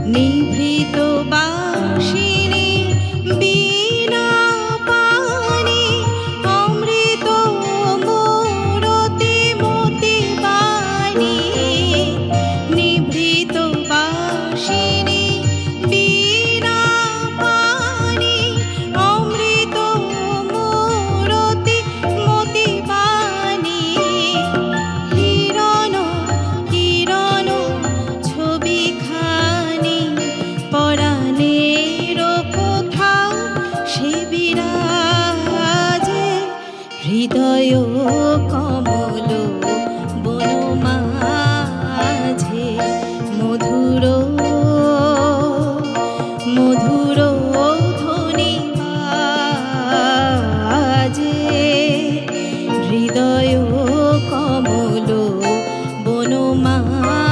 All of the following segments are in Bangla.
নিভৃত বাসিনী বীণা পানি অমৃত মূরতি মতি বাণী নিভৃত বাসিনী বীণা পানি অমৃত মূরতি মতি বাণী হিরণ কিরণ ছবি খানি পরাণের কোথাও সে বিরাজে হৃদয় কমল বনমাঝে মধুর মধুর ধ্বনি বাজে হৃদয় কমল বনমাঝে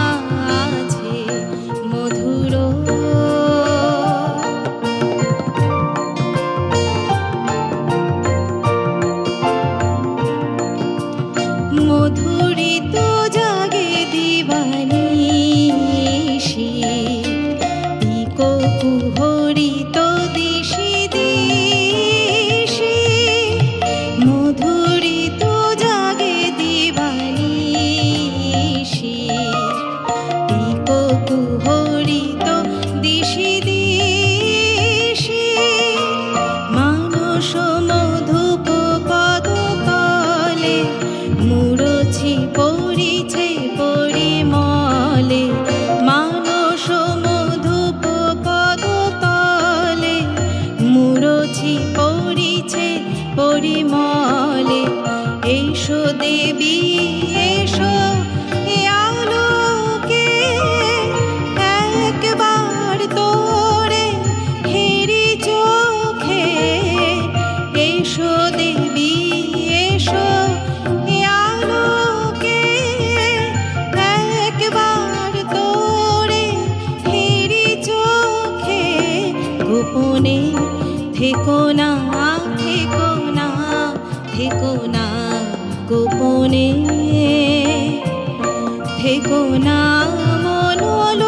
মধুর মধুরিত জাগে দিবানিশি পিকো কুহরিত দিশি দিশি মধুরিত জাগে দিবানিশি পিকো কুহরিত দিশি দিশি মানস মধুপ পদতলে মুরছি পরিছে পরিমলে মানস মধুপ পদতলে মুরছি পরিছে পরিমলে এসো দেবী এসো এ আলোকে একবার তোরে হেরি চোখে এসো দেবী এসো এ আলোকে একবার তোরে হেরি চোখে গোপনে থেকো না থেকো না থেকো না গোপনে থেকো না মনোলো